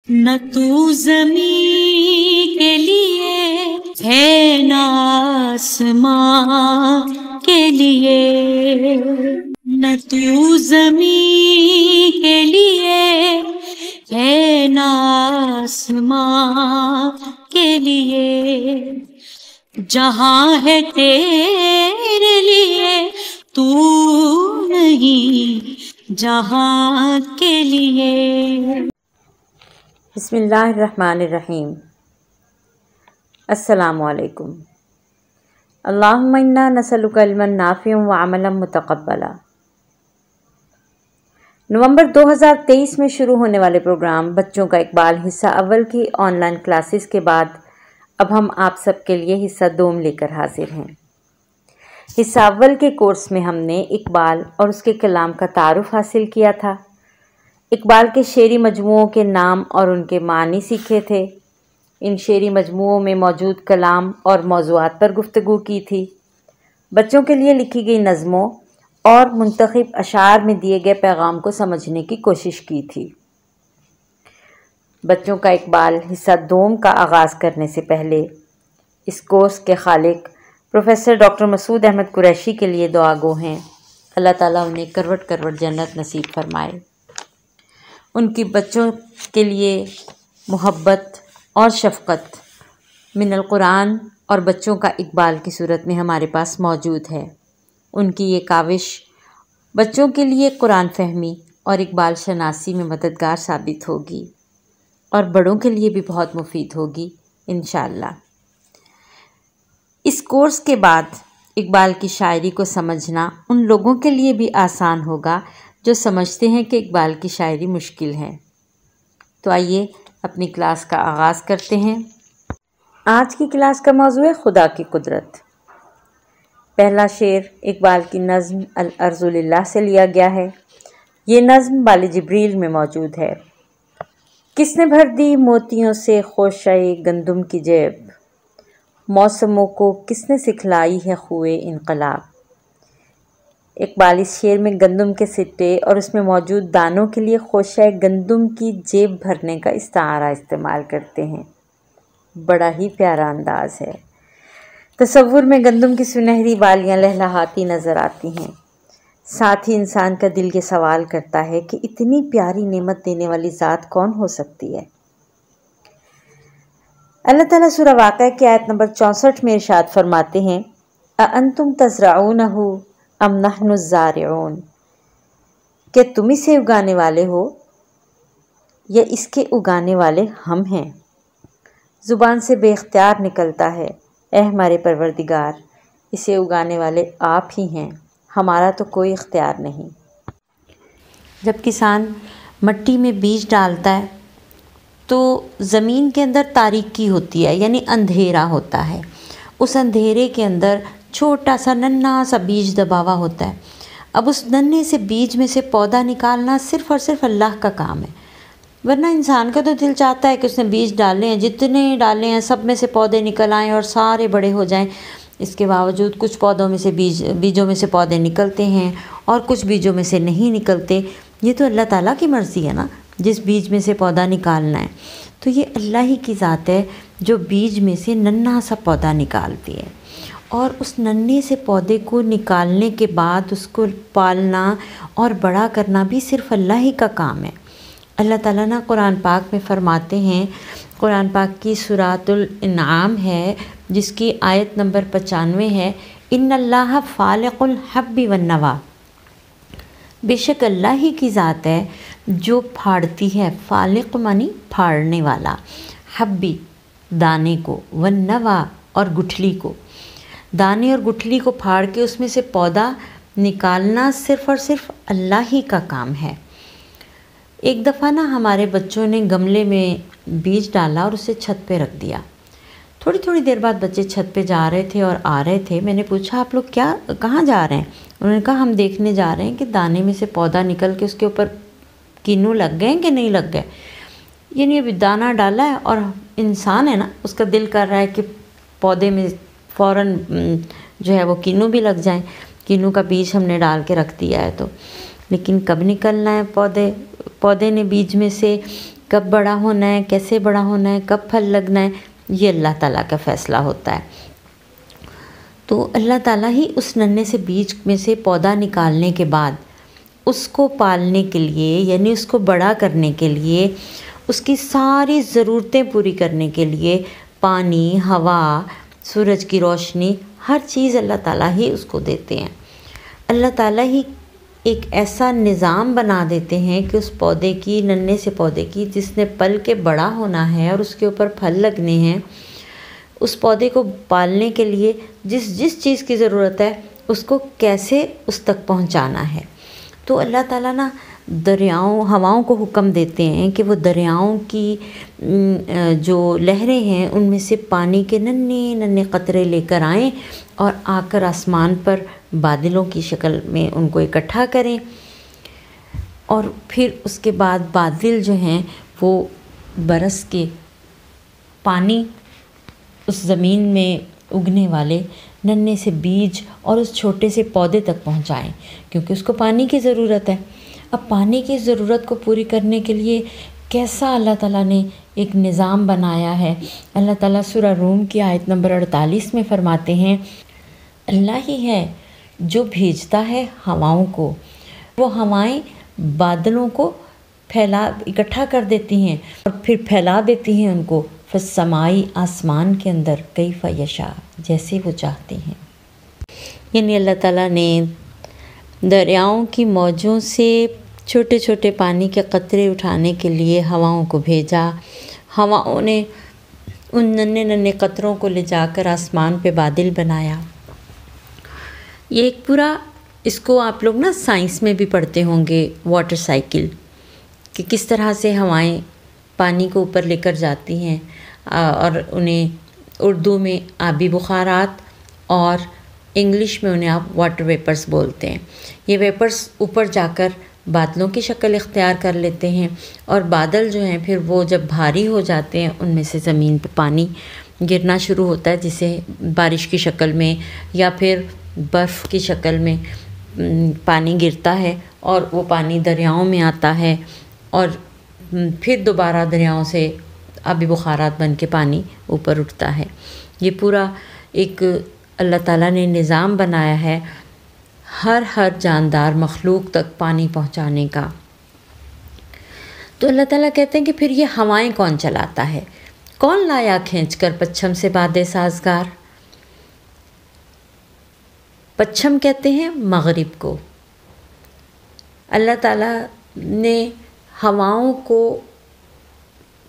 نہ تو زمین کے لیے ہے نہ آسمان کے لیے، نہ تو زمین کے لیے ہے نہ آسمان کے لیے، جہاں ہے تیرے لیے تو نہیں جہاں کے لیے۔ بسم اللہ الرحمن الرحیم۔ السلام علیکم۔ اللہم انا نسألک علما نافعا وعملا متقبلا۔ نومبر 2023 میں شروع ہونے والے پروگرام بچوں کا اقبال حصہ اول کی آن لائن کلاسز کے بعد اب ہم آپ سب کے لیے حصہ دوم لے کر حاضر ہیں۔ حصہ اول کے کورس میں ہم نے اقبال اور اس کے کلام کا تعارف حاصل کیا تھا، اقبال کے شعری مجموعوں کے نام اور ان کے معنی سیکھے تھے، ان شعری مجموعوں میں موجود کلام اور موضوعات پر گفتگو کی تھی، بچوں کے لیے لکھی گئی نظموں اور منتخب اشعار میں دیے گئے پیغام کو سمجھنے کی کوشش کی تھی۔ بچوں کا اقبال حصہ دوم کا آغاز کرنے سے پہلے اس کورس کے خالق پروفیسر ڈاکٹر مسعود احمد قریشی کے لیے دعا گو ہیں، اللہ تعالیٰ انہیں کروٹ کروٹ جنت نصیب فرمائے۔ ان کی بچوں کے لیے محبت اور شفقت من القرآن اور بچوں کا اقبال کی صورت میں ہمارے پاس موجود ہے۔ ان کی یہ کاوش بچوں کے لیے قرآن فہمی اور اقبال شناسی میں مددگار ثابت ہوگی اور بڑوں کے لیے بھی بہت مفید ہوگی انشاءاللہ۔ اس کورس کے بعد اقبال کی شاعری کو سمجھنا ان لوگوں کے لیے بھی آسان ہوگا جو سمجھتے ہیں کہ اقبال کی شاعری مشکل ہے۔ تو آئیے اپنی کلاس کا آغاز کرتے ہیں۔ آج کی کلاس کا موضوع ہے خدا کی قدرت۔ پہلا شعر اقبال کی نظم الارض للہ سے لیا گیا ہے۔ یہ نظم بال جبریل میں موجود ہے۔ کس نے بھر دی موتیوں سے خوشۂ گندم کی جیب، موسموں کو کس نے سکھلائی ہے خوئے انقلاب۔ اقبال اس شعر میں گندم کے سٹے اور اس میں موجود دانوں کے لیے خوشۂ گندم کی جیب بھرنے کا استعارہ استعمال کرتے ہیں۔ بڑا ہی پیارا انداز ہے۔ تصور میں گندم کی سنہری بالیاں لہلہاتی نظر آتی ہیں، ساتھ ہی انسان کا دل یہ سوال کرتا ہے کہ اتنی پیاری نعمت دینے والی ذات کون ہو سکتی ہے۔ اللہ تعالیٰ سورہ واقعہ کی آیت نمبر 64 میں ارشاد فرماتے ہیں اَأَنتُمْ تَزْرَعُونَهُ ام نحن الزارعون، کہ تم اسے اگانے والے ہو یا اس کے اگانے والے ہم ہیں۔ زبان سے بے اختیار نکلتا ہے اے ہمارے پروردگار، اسے اگانے والے آپ ہی ہیں، ہمارا تو کوئی اختیار نہیں۔ جب کسان مٹی میں بیج ڈالتا ہے تو زمین کے اندر تاریکی ہوتی ہے، یعنی اندھیرا ہوتا ہے۔ اس اندھیرے کے اندر چھوٹا سا ننھا سا بیج دبا ہوا ہوتا ہے۔ اب اس ننھے سے بیج میں سے پودا نکالنا صرف اور صرف اللہ کا کام ہے، ورنہ انسان کا تو دل چاہتا ہے کہ اس نے بیج ڈالے ہیں، جتنے ڈالے ہیں سب میں سے پودے نکل آئیں اور سارے بڑے ہو جائیں۔ اس کے باوجود کچھ پودوں میں سے بیجوں میں سے پودے نکلتے ہیں اور کچھ بیجوں میں سے نہیں نکلتے۔ یہ تو اللہ تعالیٰ کی مرضی ہے نا، جس بیج میں سے پودا نکالنا ہے۔ تو یہ اللہ ہی کی ذات ہے جو بیج میں سے ننھا سا پودا نکالتی ہے، اور اس ننھے سے پودے کو نکالنے کے بعد اس کو پالنا اور بڑا کرنا بھی صرف اللہ ہی کا کام ہے۔ اللہ تعالیٰ نا قرآن پاک میں فرماتے ہیں، قرآن پاک کی سورۃ الانعام ہے جس کی آیت نمبر 95 ہے، ان اللہ فالق الحب والنوی، بے شک اللہ ہی کی ذات ہے جو پھاڑتی ہے، فالق معنی پھاڑنے والا، حبی دانے کو، والنوی اور گٹھلی کو، دانے اور گٹھلی کو پھاڑ کے اس میں سے پودا نکالنا صرف اور صرف اللہ ہی کا کام ہے۔ ایک دفعہ نا ہمارے بچوں نے گملے میں بیج ڈالا اور اسے چھت پہ رکھ دیا۔ تھوڑی دیر بعد بچے چھت پہ جا رہے تھے اور آ رہے تھے۔ میں نے پوچھا آپ لوگ کہاں جا رہے ہیں؟ انہوں نے کہا ہم دیکھنے جا رہے ہیں کہ دانے میں سے پودا نکل کے اس کے اوپر کینو لگ گئے کہ نہیں لگ گئے۔ یعنی ابھی دانہ ڈالا ہے اور انسان ہے نا، اس کا دل کر رہا ہے کہ پودے میں فوراً جو ہے وہ کینو بھی لگ جائیں۔ کینو کا بیج ہم نے ڈال کے رکھ دیا ہے تو، لیکن کب نکلنا ہے پودے نے بیج میں سے کب بڑا ہونا ہے، کیسے بڑا ہونا ہے، کب پھل لگنا ہے، یہ اللہ تعالیٰ کا فیصلہ ہوتا ہے۔ تو اللہ تعالیٰ ہی اس ننھے سے بیج میں سے پودا نکالنے کے بعد اس کو پالنے کے لیے، یعنی اس کو بڑا کرنے کے لیے، اس کی ساری ضرورتیں پوری کرنے کے لیے پانی، ہوا، سورج کی روشنی، ہر چیز اللہ تعالیٰ ہی اس کو دیتے ہیں۔ اللہ تعالیٰ ہی ایک ایسا نظام بنا دیتے ہیں کہ اس پودے کی، ننھے سے پودے کی، جس نے پل کے بڑا ہونا ہے اور اس کے اوپر پھل لگنے ہیں، اس پودے کو پالنے کے لیے جس چیز کی ضرورت ہے اس کو کیسے اس تک پہنچانا ہے۔ تو اللہ تعالیٰ نا دریاؤں، ہواؤں کو حکم دیتے ہیں کہ وہ دریاؤں کی جو لہریں ہیں ان میں سے پانی کے ننھے ننھے قطرے لے کر آئیں اور آ کر آسمان پر بادلوں کی شکل میں ان کو اکٹھا کریں، اور پھر اس کے بعد بادل جو ہیں وہ برس کے پانی اس زمین میں اگنے والے ننھے سے بیج اور اس چھوٹے سے پودے تک پہنچائیں، کیونکہ اس کو پانی کی ضرورت ہے۔ اب پانی کی ضرورت کو پوری کرنے کے لیے کیسا اللہ تعالیٰ نے ایک نظام بنایا ہے۔ اللہ تعالیٰ سورہ روم کی آیت نمبر 48 میں فرماتے ہیں، اللہ ہی ہے جو بھیجتا ہے ہواؤں کو، وہ ہوائیں بادلوں کو اکٹھا کر دیتی ہیں اور پھر پھیلا دیتی ہیں ان کو، فالسمائی، آسمان کے اندر، کیف یشاء، جیسے وہ چاہتے ہیں۔ یعنی اللہ تعالیٰ نے دریاؤں کی موجوں سے چھوٹے چھوٹے پانی کے قطرے اٹھانے کے لیے ہواؤں کو بھیجا، ہواؤں نے ان ننھے ننھے قطروں کو لے جا کر آسمان پہ بادل بنایا۔ یہ ایک پورا، اس کو آپ لوگ نا سائنس میں بھی پڑھتے ہوں گے، واٹر سائیکل، کہ کس طرح سے ہوائیں پانی کو اوپر لے کر جاتی ہیں، اور انہیں اردو میں آبی بخارات اور انگلش میں انہیں آپ واٹر ویپرز بولتے ہیں۔ یہ ویپرز اوپر جا کر بادلوں کی شکل اختیار کر لیتے ہیں، اور بادل جو ہیں پھر وہ جب بھاری ہو جاتے ہیں ان میں سے زمین پہ پانی گرنا شروع ہوتا ہے، جسے بارش کی شکل میں یا پھر برف کی شکل میں پانی گرتا ہے، اور وہ پانی دریاؤں میں آتا ہے، اور پھر دوبارہ دریاؤں سے آبی بخارات بن کے پانی اوپر اٹھتا ہے۔ یہ پورا ایک اللہ تعالیٰ نے نظام بنایا ہے ہر جاندار مخلوق تک پانی پہنچانے کا۔ تو اللہ تعالیٰ کہتے ہیں کہ پھر یہ ہوائیں کون چلاتا ہے، کون لایا کھینچ کر پچھم سے باد سازگار۔ پچھم کہتے ہیں مغرب کو۔ اللہ تعالیٰ نے ہواؤں کو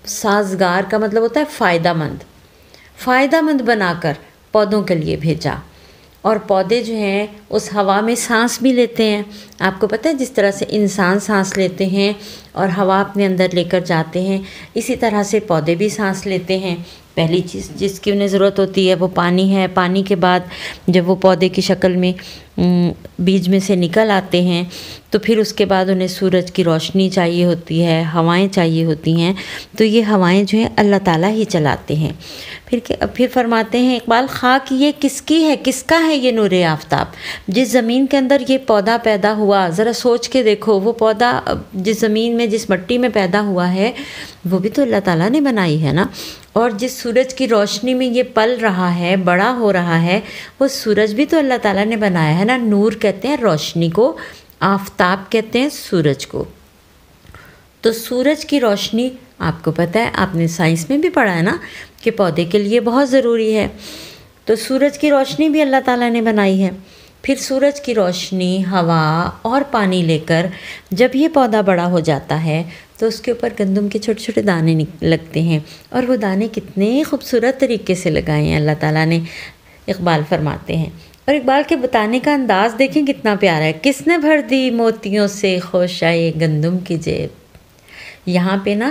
سازگار کا مطلب ہوتا ہے فائدہ مند بنا کر پودوں کے لیے بھیجا، اور پودے جو ہیں اس ہوا میں سانس بھی لیتے ہیں۔ آپ کو پتہ ہے جس طرح سے انسان سانس لیتے ہیں اور ہوا اپنے اندر لے کر جاتے ہیں، اسی طرح سے پودے بھی سانس لیتے ہیں۔ پہلی چیز جس کی انہیں ضرورت ہوتی ہے وہ پانی ہے۔ پانی کے بعد جب وہ پودے کی شکل میں بیج میں سے نکل آتے ہیں تو پھر اس کے بعد انہیں سورج کی روشنی چاہیے ہوتی ہے، ہوائیں چاہیے ہوتی ہیں، تو یہ ہوائیں جو ہیں اللہ تعالیٰ ہی چلاتے ہیں۔ پھر فرماتے ہیں اقبال، خاک یہ کس کی ہے، کس کا ہے یہ نور آفتاب؟ جس زمین کے اندر یہ پودا پیدا ہوا، ذرا سوچ کے دیکھو، وہ پودا جس زمین میں، جس مٹی میں پیدا ہوا ہے وہ بھی تو اللہ تعالیٰ نے بنائی ہے نا، اور جس سورج کی روشنی میں یہ پل رہا ہے، بڑا ہو رہا ہے، وہ سورج بھی تو اللہ تعالیٰ نے بنایا ہے نا۔ نور کہتے ہیں روشنی کو، آفتاب کہتے ہیں سورج کو۔ تو سورج کی روشنی آپ کو پتہ ہے، آپ نے سائنس میں بھی پڑھا ہے نا کہ پودے کے لیے بہت ضروری ہے، تو سورج کی روشنی بھی اللہ تعالیٰ نے بنائی ہے۔ پھر سورج کی روشنی، ہوا اور پانی لے کر جب یہ پودا بڑا ہو جاتا ہے تو اس کے اوپر گندم کے چھوٹے چھوٹے دانے لگتے ہیں، اور وہ دانے کتنے خوبصورت طریقے سے لگائے ہیں اللہ تعالیٰ نے، اقبال فرماتے ہیں۔ اور اقبال کے بتانے کا انداز دیکھیں کتنا پیارا ہے۔ کس نے بھر دی موتیوں سے خوشائے گندم کی جیب؟ یہاں پہ نا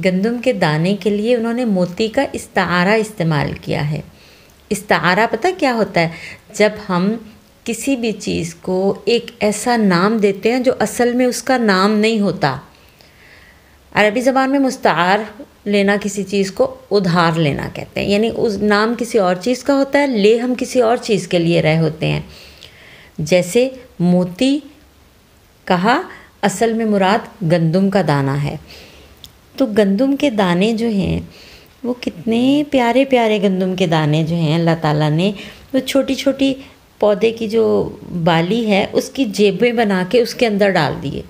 گندم کے دانے کے لیے انہوں نے موتی کا استعارہ استعمال کیا ہے۔ استعارہ پتہ کیا ہوتا ہے؟ جب ہم کسی بھی چیز کو ایک ایسا نام دیتے ہیں جو اصل میں اس کا نام نہیں ہوتا۔ عربی زبان میں مستعار لینا کسی چیز کو ادھار لینا کہتے ہیں، یعنی اس نام کسی اور چیز کا ہوتا ہے، لے ہم کسی اور چیز کے لیے رہے ہوتے ہیں۔ جیسے موتی کہا، اصل میں مراد گندم کا دانہ ہے۔ تو گندم کے دانے جو ہیں وہ کتنے پیارے پیارے گندم کے دانے جو ہیں اللہ تعالیٰ نے وہ چھوٹی چھوٹی پودے کی جو بالی ہے اس کی جیبیں بنا کے اس کے اندر ڈال دیے۔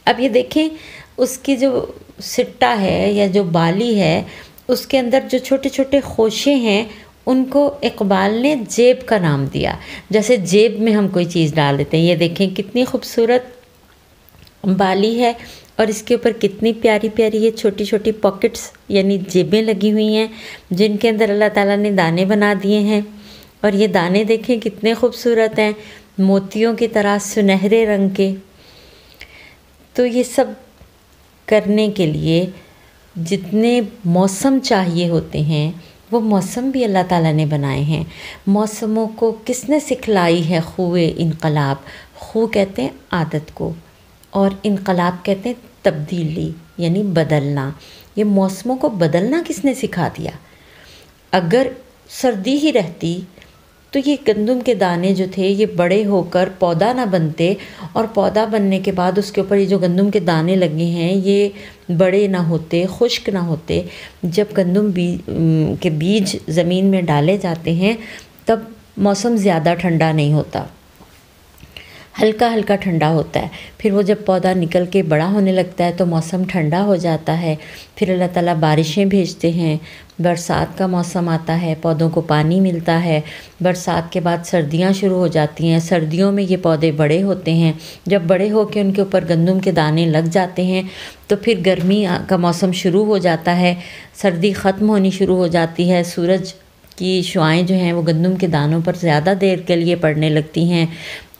اب یہ دیکھیں اس کی جو سٹا ہے یا جو بالی ہے اس کے اندر جو چھوٹے چھوٹے خوشے ہیں ان کو اقبال نے جیب کا نام دیا، جیسے جیب میں ہم کوئی چیز ڈال دیتے ہیں۔ یہ دیکھیں کتنی خوبصورت بالی ہے اور اس کے اوپر کتنی پیاری پیاری یہ چھوٹی چھوٹی پاکٹس یعنی جیبیں لگی ہوئی ہیں جن کے اندر اللہ تعالیٰ نے دانے بنا دیے ہیں۔ اور یہ دانے دیکھیں کتنے خوبصورت ہیں، موتیوں کی طرح سنہرے رنگ کے۔ تو یہ سب کرنے کے لیے جتنے موسم چاہیے ہوتے ہیں وہ موسم بھی اللہ تعالیٰ نے بنائے ہیں۔ موسموں کو کس نے سکھلائی ہے؟ خوئے انقلاب، خو کہتے ہیں عادت کو اور انقلاب کہتے ہیں تبدیلی یعنی بدلنا۔ یہ موسموں کو بدلنا کس نے سکھا دیا؟ اگر سردی ہی رہتی تو یہ گندم کے دانے جو تھے یہ بڑے ہو کر پودا نہ بنتے، اور پودا بننے کے بعد اس کے اوپر یہ جو گندم کے دانے لگے ہیں یہ بڑے نہ ہوتے، خشک نہ ہوتے۔ جب گندم کے بیج زمین میں ڈالے جاتے ہیں تب موسم زیادہ ٹھنڈا نہیں ہوتا، ہلکا ہلکا ٹھنڈا ہوتا ہے۔ پھر وہ جب پودا نکل کے بڑا ہونے لگتا ہے تو موسم ٹھنڈا ہو جاتا ہے۔ پھر اللہ تعالیٰ بارشیں بھیجتے ہیں، برسات کا موسم آتا ہے، پودوں کو پانی ملتا ہے۔ برسات کے بعد سردیاں شروع ہو جاتی ہیں، سردیوں میں یہ پودے بڑے ہوتے ہیں۔ جب بڑے ہو کے ان کے اوپر گندم کے دانے لگ جاتے ہیں تو پھر گرمی کا موسم شروع ہو جاتا ہے، سردی ختم ہونی شروع ہو جاتی ہے، سورج کی شعائیں جو ہیں وہ گندم کے دانوں پر زیادہ دیر کے لیے پڑنے لگتی ہیں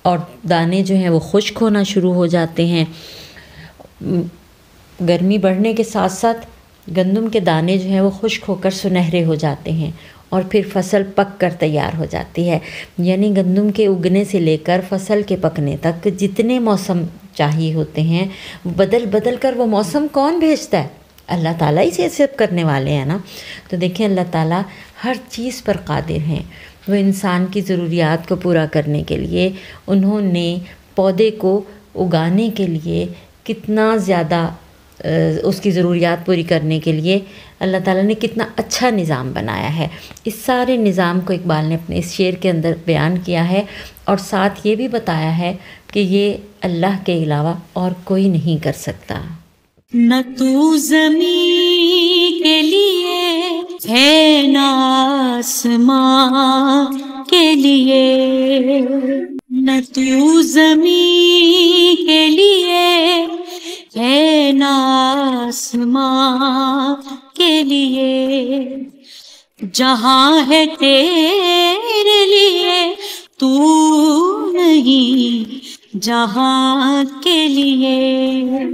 اور دانے جو ہیں وہ خشک ہونا شروع ہو جاتے ہیں۔ گرمی بڑھنے کے ساتھ ساتھ گندم کے دانے جو ہیں وہ خشک ہو کر سنہرے ہو جاتے ہیں اور پھر فصل پک کر تیار ہو جاتی ہے۔ یعنی گندم کے اگنے سے لے کر فصل کے پکنے تک جتنے موسم چاہیے ہوتے ہیں بدل بدل کر وہ موسم کون بھیجتا ہے؟ اللہ تعالیٰ ہی سے سب کرنے والے ہیں نا۔ تو دیکھیں اللہ تعالیٰ ہر چیز پر قادر ہیں۔ وہ انسان کی ضروریات کو پورا کرنے کے لیے انہوں نے پودے کو اگانے کے لیے کتنا زیادہ اس کی ضروریات پوری کرنے کے لیے اللہ تعالیٰ نے کتنا اچھا نظام بنایا ہے۔ اس سارے نظام کو اقبال نے اپنے اس شعر کے اندر بیان کیا ہے اور ساتھ یہ بھی بتایا ہے کہ یہ اللہ کے علاوہ اور کوئی نہیں کر سکتا۔ نہ تو زمین کے لیے ہے نہ آسمان کے لیے، نہ تو زمین کے لیے ہے نہ آسمان کے لیے، جہاں ہے تیرے لیے تو نہیں جہاں کے لیے۔